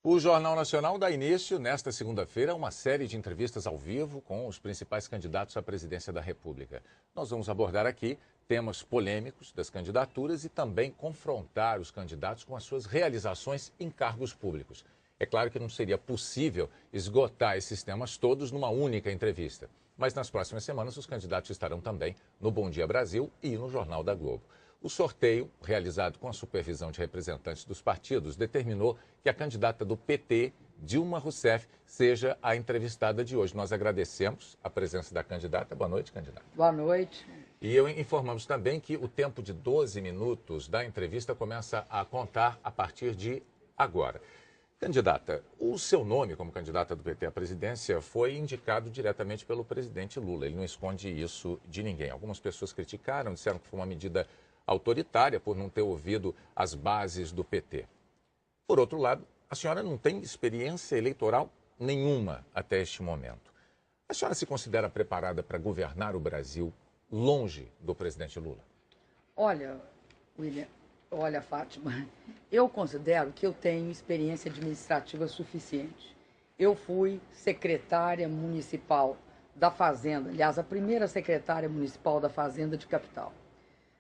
O Jornal Nacional dá início, nesta segunda-feira, a uma série de entrevistas ao vivo com os principais candidatos à presidência da República. Nós vamos abordar aqui temas polêmicos das candidaturas e também confrontar os candidatos com as suas realizações em cargos públicos. É claro que não seria possível esgotar esses temas todos numa única entrevista. Mas nas próximas semanas os candidatos estarão também no Bom Dia Brasil e no Jornal da Globo. O sorteio, realizado com a supervisão de representantes dos partidos, determinou que a candidata do PT, Dilma Rousseff, seja a entrevistada de hoje. Nós agradecemos a presença da candidata. Boa noite, candidata. Boa noite. E informamos também que o tempo de 12 minutos da entrevista começa a contar a partir de agora. Candidata, o seu nome como candidata do PT à presidência foi indicado diretamente pelo presidente Lula. Ele não esconde isso de ninguém. Algumas pessoas criticaram, disseram que foi uma medida autoritária por não ter ouvido as bases do PT. Por outro lado, a senhora não tem experiência eleitoral nenhuma até este momento. A senhora se considera preparada para governar o Brasil longe do presidente Lula? Olha, William, Fátima, eu considero que eu tenho experiência administrativa suficiente. Eu fui secretária municipal da Fazenda, aliás, a primeira secretária municipal da Fazenda de Capital.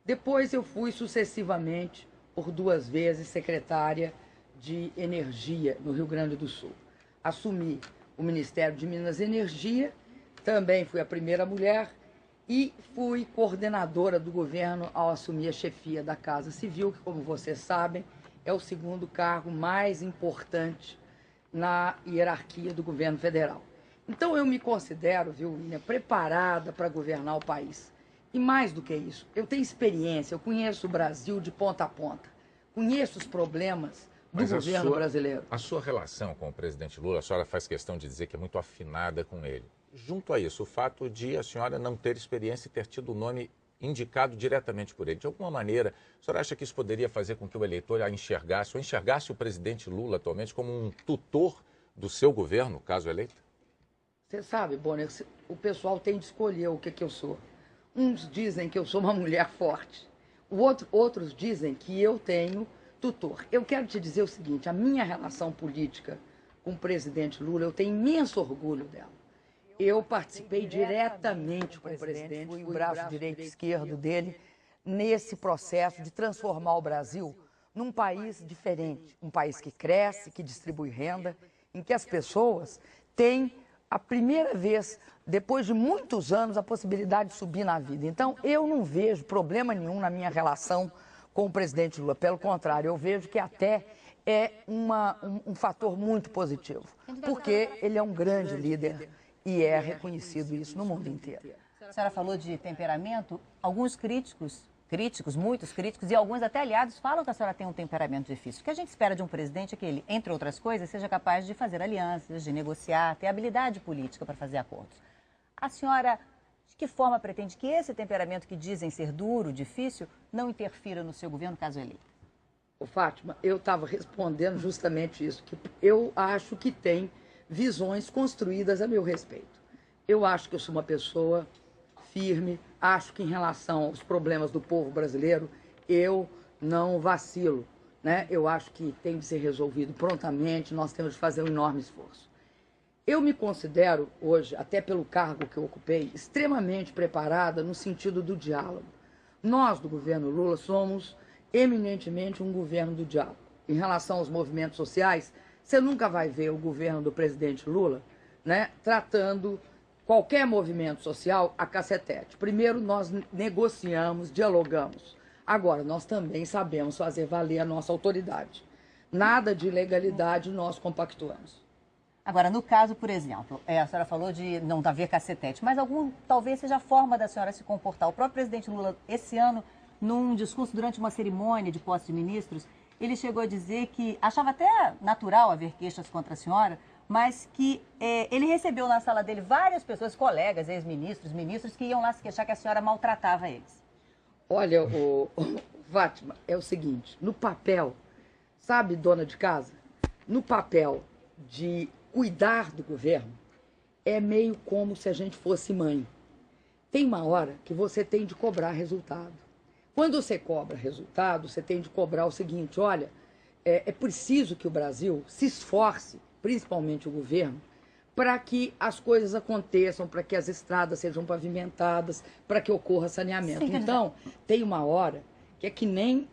Depois eu fui sucessivamente, por 2 vezes, secretária de Energia no Rio Grande do Sul. Assumi o Ministério de Minas e Energia, também fui a primeira mulher e fui coordenadora do governo ao assumir a chefia da Casa Civil, que, como vocês sabem, é o segundo cargo mais importante na hierarquia do governo federal. Então eu me considero, viu, William, preparada para governar o país. E mais do que isso, eu tenho experiência, eu conheço o Brasil de ponta a ponta, conheço os problemas do governo brasileiro. A sua relação com o presidente Lula, a senhora faz questão de dizer que é muito afinada com ele. Junto a isso, o fato de a senhora não ter experiência e ter tido o nome indicado diretamente por ele, de alguma maneira, a senhora acha que isso poderia fazer com que o eleitor a enxergasse, ou enxergasse o presidente Lula atualmente como um tutor do seu governo, caso eleito? Você sabe, Bonner, o pessoal tem de escolher o que eu sou. Uns dizem que eu sou uma mulher forte, outros dizem que eu tenho tutor. Eu quero te dizer o seguinte, a minha relação política com o presidente Lula, eu tenho imenso orgulho dela. Eu participei diretamente com o presidente, fui o braço direito e esquerdo dele, nesse processo de transformar o Brasil num país diferente, um país que cresce, que distribui renda, em que as pessoas têm a primeira vez, depois de muitos anos, a possibilidade de subir na vida. Então, eu não vejo problema nenhum na minha relação com o presidente Lula. Pelo contrário, eu vejo que até é um fator muito positivo, porque ele é um grande líder e é reconhecido isso no mundo inteiro. A senhora falou de temperamento. Alguns críticos, muitos críticos e alguns até aliados falam que a senhora tem um temperamento difícil. O que a gente espera de um presidente é que ele, entre outras coisas, seja capaz de fazer alianças, de negociar, ter habilidade política para fazer acordos. A senhora, de que forma pretende que esse temperamento que dizem ser duro, difícil, não interfira no seu governo, caso eleito? Fátima, eu estava respondendo justamente isso, que eu acho que tem visões construídas a meu respeito. Eu acho que eu sou uma pessoa firme, acho que em relação aos problemas do povo brasileiro, eu não vacilo, né? Eu acho que tem de ser resolvido prontamente, nós temos de fazer um enorme esforço. Eu me considero hoje, até pelo cargo que eu ocupei, extremamente preparada no sentido do diálogo. Nós, do governo Lula, somos eminentemente um governo do diálogo. Em relação aos movimentos sociais, você nunca vai ver o governo do presidente Lula, né, tratando qualquer movimento social a cacetete. Primeiro, nós negociamos, dialogamos. Agora, nós também sabemos fazer valer a nossa autoridade. Nada de ilegalidade nós compactuamos. Agora, no caso, por exemplo, a senhora falou de não haver cacetete, mas talvez seja a forma da senhora se comportar. O próprio presidente Lula, esse ano, num discurso durante uma cerimônia de posse de ministros, ele chegou a dizer que achava até natural haver queixas contra a senhora, mas que ele recebeu na sala dele várias pessoas, colegas, ex-ministros, ministros, que iam lá se queixar que a senhora maltratava eles. Olha, Fátima, é o seguinte, no papel, sabe, dona de casa, no papel de cuidar do governo, é meio como se a gente fosse mãe. Tem uma hora que você tem de cobrar resultado. Quando você cobra resultado, você tem de cobrar o seguinte, olha, é preciso que o Brasil se esforce, principalmente o governo, para que as coisas aconteçam, para que as estradas sejam pavimentadas, para que ocorra saneamento. Sim, então, tem uma hora que é que nem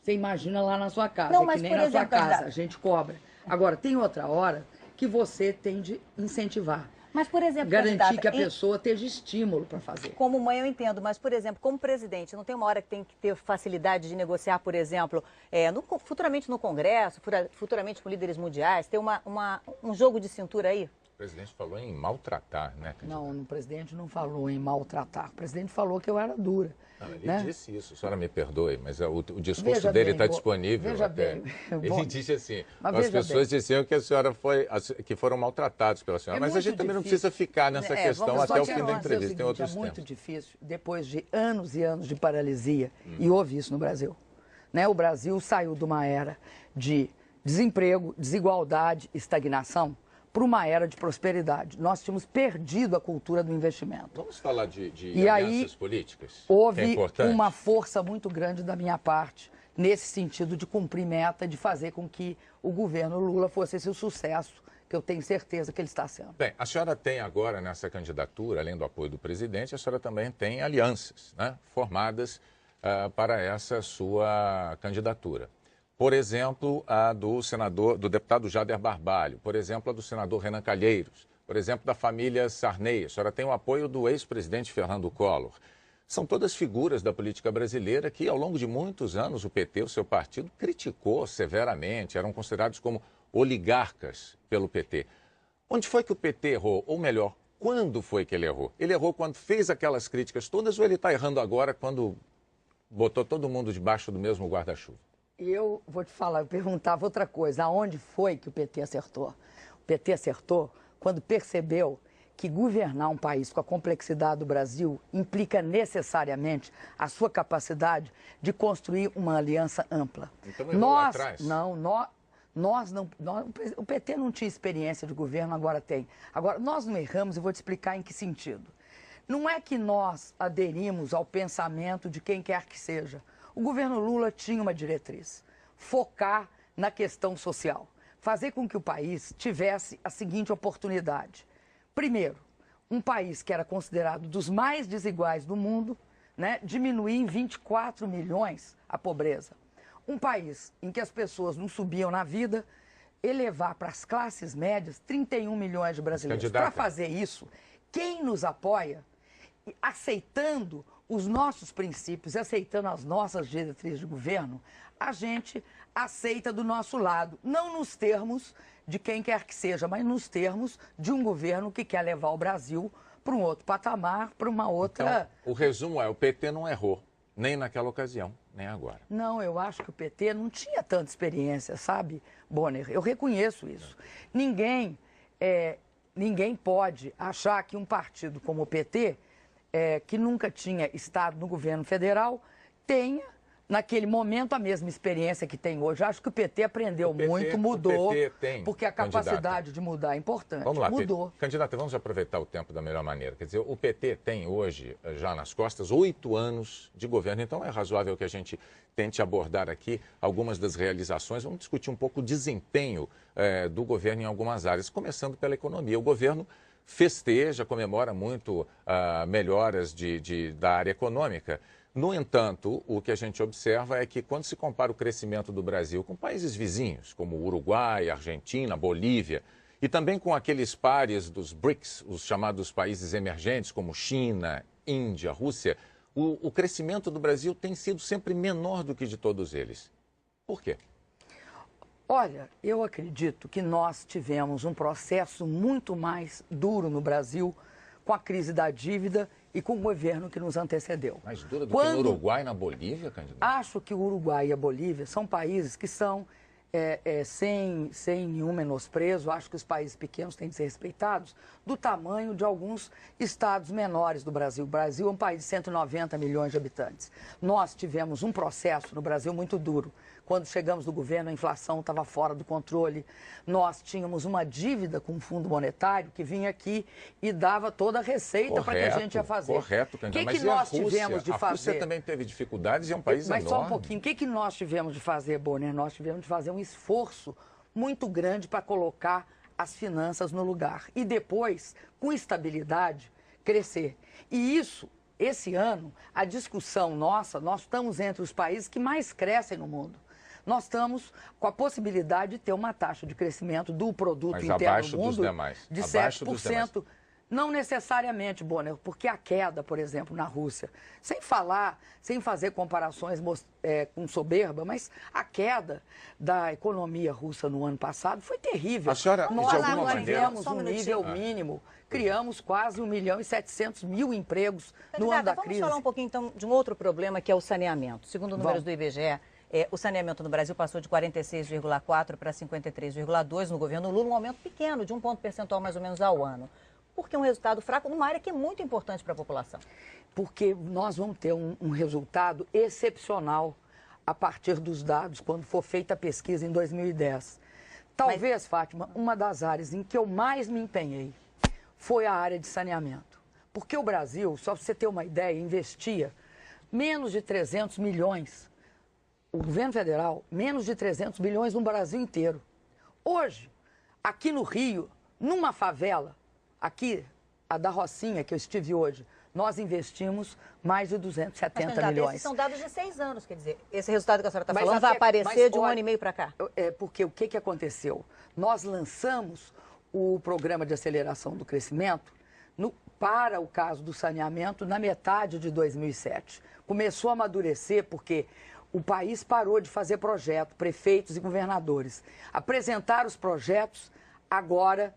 você imagina lá na sua casa, Não, é mas, que nem por na sua exemplo, casa, candidato, a gente cobra. Agora, tem outra hora que você tem de incentivar. mas, por exemplo, Garantir candidata, que a pessoa esteja estímulo para fazer. como mãe eu entendo, mas, por exemplo, como presidente, não tem uma hora que tem que ter facilidade de negociar, por exemplo, futuramente no Congresso, futuramente com líderes mundiais, ter um jogo de cintura aí? O presidente falou em maltratar, né, candidato? Não, o presidente não falou em maltratar. O presidente falou que eu era dura. Não, ele né? disse isso, a senhora me perdoe, mas o discurso Veja dele bem, está disponível veja até. bem. Ele Bom, disse assim, mas as veja pessoas bem. diziam que a senhora que foram maltratados pela senhora, mas a muito gente também não difícil. precisa ficar nessa questão vamos até o só fim da dizer o entrevista, tem outros É muito temas. difícil, depois de anos e anos de paralisia, e houve isso no Brasil. Né? O Brasil saiu de uma era de desemprego, desigualdade, estagnação, para uma era de prosperidade. Nós tínhamos perdido a cultura do investimento. Vamos falar de E alianças aí, políticas? Que é houve importante. uma força muito grande da minha parte, nesse sentido de cumprir meta, de fazer com que o governo Lula fosse esse o sucesso que eu tenho certeza que ele está sendo. Bem, a senhora tem agora nessa candidatura, além do apoio do presidente, a senhora também tem alianças, né, formadas para essa sua candidatura. Por exemplo, a do deputado Jader Barbalho, por exemplo, a do senador Renan Calheiros, por exemplo, da família Sarney. A senhora tem o apoio do ex-presidente Fernando Collor. São todas figuras da política brasileira que, ao longo de muitos anos, o PT, o seu partido, criticou severamente, eram considerados como oligarcas pelo PT. Onde foi que o PT errou? Ou melhor, quando foi que ele errou? Ele errou quando fez aquelas críticas todas ou ele está errando agora quando botou todo mundo debaixo do mesmo guarda-chuva? Eu vou te falar, eu perguntava outra coisa. Aonde foi que o PT acertou? O PT acertou quando percebeu que governar um país com a complexidade do Brasil implica necessariamente a sua capacidade de construir uma aliança ampla. Então errou lá atrás? O PT não tinha experiência de governo, agora tem. Agora, nós não erramos e vou te explicar em que sentido. Não é que nós aderimos ao pensamento de quem quer que seja. O governo Lula tinha uma diretriz: focar na questão social, fazer com que o país tivesse a seguinte oportunidade. Primeiro, um país que era considerado dos mais desiguais do mundo, né, diminuir em 24 milhões a pobreza. Um país em que as pessoas não subiam na vida, elevar para as classes médias 31 milhões de brasileiros. Para fazer isso, quem nos apoia, aceitando os nossos princípios, aceitando as nossas diretrizes de governo, a gente aceita do nosso lado, não nos termos de quem quer que seja, mas nos termos de um governo que quer levar o Brasil para um outro patamar, para uma outra... Então, o resumo é, o PT não errou, nem naquela ocasião, nem agora. Não, eu acho que o PT não tinha tanta experiência, sabe, Bonner? Eu reconheço isso. Ninguém pode achar que um partido como o PT... que nunca tinha estado no governo federal, tenha, naquele momento, a mesma experiência que tem hoje. Acho que o PT aprendeu muito, mudou, porque a capacidade de mudar é importante. Vamos lá, mudou. Candidata, vamos aproveitar o tempo da melhor maneira. Quer dizer, o PT tem hoje, já nas costas, 8 anos de governo, então é razoável que a gente tente abordar aqui algumas das realizações. Vamos discutir um pouco o desempenho do governo em algumas áreas, começando pela economia. O governo festeja, comemora muito melhoras da área econômica. No entanto, o que a gente observa é que quando se compara o crescimento do Brasil com países vizinhos, como Uruguai, Argentina, Bolívia, e também com aqueles pares dos BRICS, os chamados países emergentes, como China, Índia, Rússia, o crescimento do Brasil tem sido sempre menor do que de todos eles. Por quê? Olha, eu acredito que nós tivemos um processo muito mais duro no Brasil com a crise da dívida e com o governo que nos antecedeu. Mais dura do que no Uruguai e na Bolívia, candidato? Acho que o Uruguai e a Bolívia são países que são, sem nenhum menosprezo, acho que os países pequenos têm de ser respeitados, do tamanho de alguns estados menores do Brasil. O Brasil é um país de 190 milhões de habitantes. Nós tivemos um processo no Brasil muito duro, Quando chegamos no governo, a inflação estava fora do controle. Nós tínhamos uma dívida com o Fundo Monetário que vinha aqui e dava toda a receita para que a gente ia fazer. Correto, Candidata. O que nós tivemos de fazer? A Rússia também teve dificuldades e é um país enorme. Mas só um pouquinho. O que nós tivemos de fazer, Bonner? Nós tivemos de fazer um esforço muito grande para colocar as finanças no lugar. E depois, com estabilidade, crescer. E isso, esse ano, a discussão nossa, nós estamos entre os países que mais crescem no mundo. Nós estamos com a possibilidade de ter uma taxa de crescimento do produto interno do mundo de 7%. Não necessariamente, Bonner, porque a queda, por exemplo, na Rússia, sem fazer comparações com soberba, mas a queda da economia russa no ano passado foi terrível. A senhora, nós de alguma maneira, tivemos um nível mínimo, criamos quase 1.700.000 empregos no ano da crise. Vamos falar um pouquinho, então, de um outro problema, que é o saneamento. Segundo números do IBGE, o saneamento no Brasil passou de 46,4% para 53,2% no governo Lula, um aumento pequeno, de 1 ponto percentual mais ou menos ao ano. Porque é um resultado fraco numa área que é muito importante para a população. Porque nós vamos ter um resultado excepcional a partir dos dados, quando for feita a pesquisa em 2010. Talvez, Fátima, uma das áreas em que eu mais me empenhei foi a área de saneamento. Porque o Brasil, só para você ter uma ideia, investia menos de 300 milhões, o governo federal, menos de 300 milhões no Brasil inteiro. Hoje, aqui no Rio, numa favela, aqui, a da Rocinha, que eu estive hoje, nós investimos mais de 270 milhões. Esses são dados de 6 anos, quer dizer, esse resultado que a senhora está falando vai aparecer de um ano e meio para cá? Porque o que aconteceu? Nós lançamos o programa de aceleração do crescimento para o caso do saneamento na metade de 2007. Começou a amadurecer porque o país parou de fazer projeto, prefeitos e governadores apresentaram os projetos agora,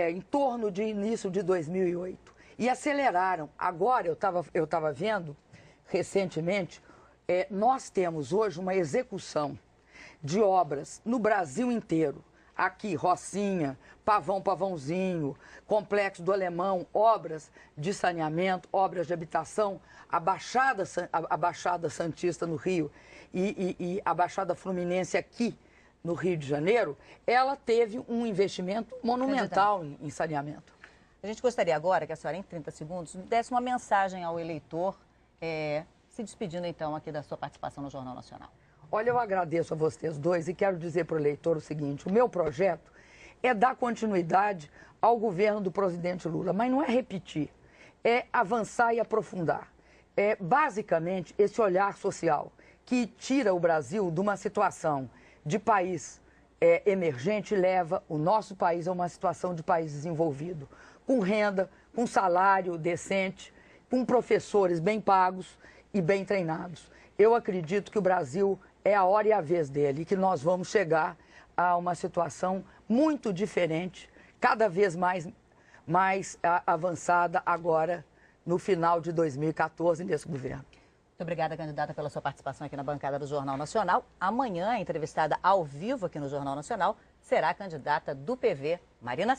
em torno de início de 2008. E aceleraram. Agora, eu estava vendo, recentemente, nós temos hoje uma execução de obras no Brasil inteiro. Aqui, Rocinha, Pavãozinho, Complexo do Alemão, obras de saneamento, obras de habitação, a Baixada Santista no Rio e a Baixada Fluminense aqui, no Rio de Janeiro, ela teve um investimento monumental em saneamento. A gente gostaria agora que a senhora, em 30 segundos, desse uma mensagem ao eleitor, se despedindo, então, aqui da sua participação no Jornal Nacional. Olha, eu agradeço a vocês dois e quero dizer para o eleitor o seguinte: o meu projeto é dar continuidade ao governo do presidente Lula, mas não é repetir, é avançar e aprofundar. É, basicamente, esse olhar social que tira o Brasil de uma situação de país emergente e leva o nosso país a uma situação de país desenvolvido, com renda, com salário decente, com professores bem pagos e bem treinados. Eu acredito que o Brasil é a hora e a vez dele, que nós vamos chegar a uma situação muito diferente, cada vez mais avançada agora, no final de 2014, nesse governo. Muito obrigada, candidata, pela sua participação aqui na bancada do Jornal Nacional. Amanhã, entrevistada ao vivo aqui no Jornal Nacional, será a candidata do PV, Marina